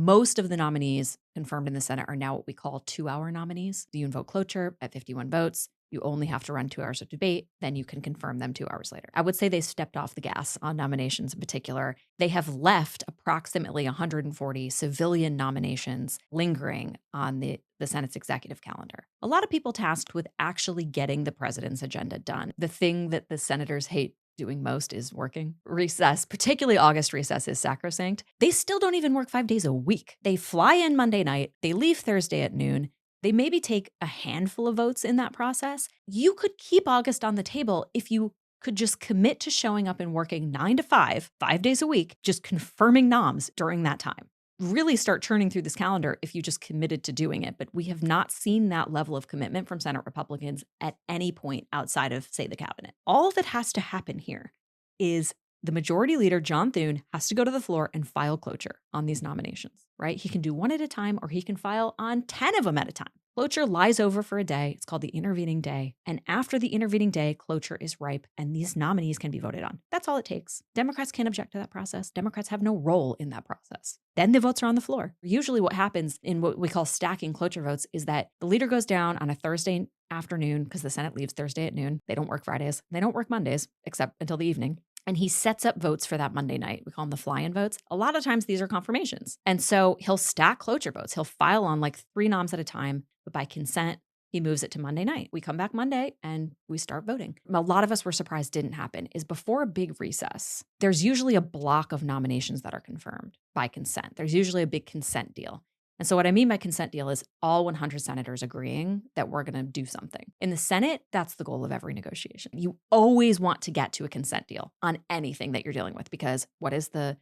Most of the nominees confirmed in the Senate are now what we call 2-hour nominees. You invoke cloture at 51 votes. You only have to run 2 hours of debate, then you can confirm them 2 hours later. I would say they stepped off the gas on nominations in particular. They have left approximately 140 civilian nominations lingering on the Senate's executive calendar. A lot of people tasked with actually getting the president's agenda done. The thing that the senators hate doing most is working. Recess, particularly August recess, is sacrosanct. They still don't even work 5 days a week. They fly in Monday night, they leave Thursday at noon. They maybe take a handful of votes in that process. You could keep August on the table if you could just commit to showing up and working 9 to 5, 5 days a week, just confirming noms during that time. Really start churning through this calendar if you just committed to doing it. But we have not seen that level of commitment from Senate Republicans at any point outside of, say, the cabinet. All that has to happen here is the majority leader, John Thune, has to go to the floor and file cloture on these nominations, right? He can do one at a time, or he can file on 10 of them at a time. Cloture lies over for a day. It's called the intervening day. And after the intervening day, cloture is ripe and these nominees can be voted on. That's all it takes. Democrats can't object to that process. Democrats have no role in that process. Then the votes are on the floor. Usually what happens in what we call stacking cloture votes is that the leader goes down on a Thursday afternoon, because the Senate leaves Thursday at noon. They don't work Fridays. They don't work Mondays, except until the evening. And he sets up votes for that Monday night. We call them the fly-in votes. A lot of times these are confirmations. And so he'll stack cloture votes. He'll file on like 3 noms at a time, but by consent, he moves it to Monday night. We come back Monday and we start voting. A lot of us were surprised didn't happen is before a big recess, there's usually a block of nominations that are confirmed by consent. There's usually a big consent deal. And so what I mean by consent deal is all 100 senators agreeing that we're going to do something. In the Senate, that's the goal of every negotiation. You always want to get to a consent deal on anything that you're dealing with, because what is the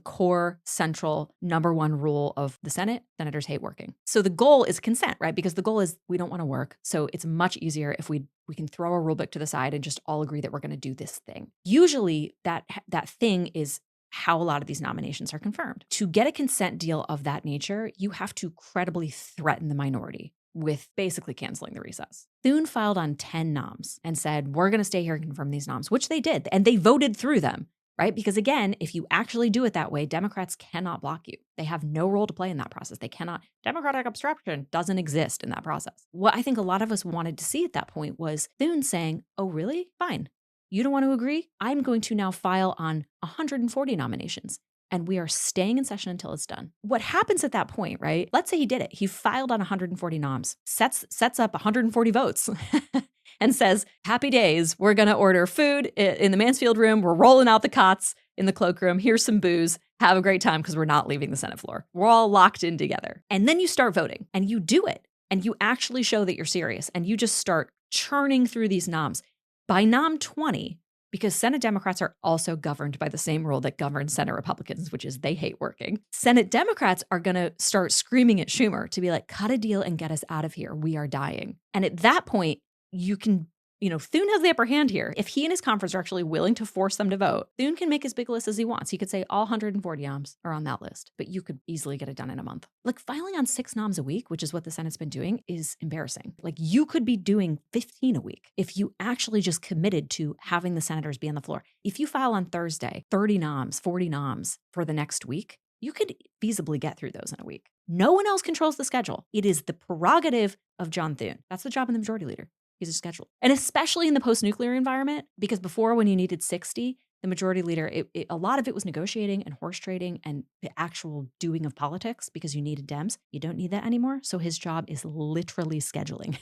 core central number one rule of the Senate? Senators hate working. So the goal is consent, right? Because the goal is we don't want to work. So it's much easier if we can throw a rule book to the side and just all agree that we're going to do this thing. Usually that thing is how a lot of these nominations are confirmed. To get a consent deal of that nature, you have to credibly threaten the minority with basically canceling the recess. Thune filed on 10 noms and said, we're going to stay here and confirm these noms, which they did. And they voted through them, right? Because again, if you actually do it that way, Democrats cannot block you. They have no role to play in that process. They cannot. Democratic obstruction doesn't exist in that process. What I think a lot of us wanted to see at that point was Thune saying, oh, really? Fine. You don't want to agree? I'm going to now file on 140 nominations, and we are staying in session until it's done. What happens at that point, right? Let's say he did it. He filed on 140 noms, sets up 140 votes and says, happy days. We're going to order food in the Mansfield room. We're rolling out the cots in the cloakroom. Here's some booze. Have a great time because we're not leaving the Senate floor. We're all locked in together. And then you start voting and you do it and you actually show that you're serious and you just start churning through these noms. By nom 20, because Senate Democrats are also governed by the same rule that governs Senate Republicans, which is they hate working. Senate Democrats are going to start screaming at Schumer to be like, cut a deal and get us out of here. We are dying. And at that point, you can, Thune has the upper hand here. If he and his conference are actually willing to force them to vote, Thune can make as big a list as he wants. He could say all 140 noms are on that list, but you could easily get it done in a month. Like filing on 6 noms a week, which is what the Senate's been doing, is embarrassing. Like you could be doing 15 a week if you actually just committed to having the senators be on the floor. If you file on Thursday, 30 noms, 40 noms for the next week, you could feasibly get through those in a week. No one else controls the schedule. It is the prerogative of John Thune. That's the job of the majority leader. He's a scheduler. And especially in the post-nuclear environment, because before when you needed 60, the majority leader, a lot of it was negotiating and horse trading and the actual doing of politics because you needed Dems. You don't need that anymore. So his job is literally scheduling.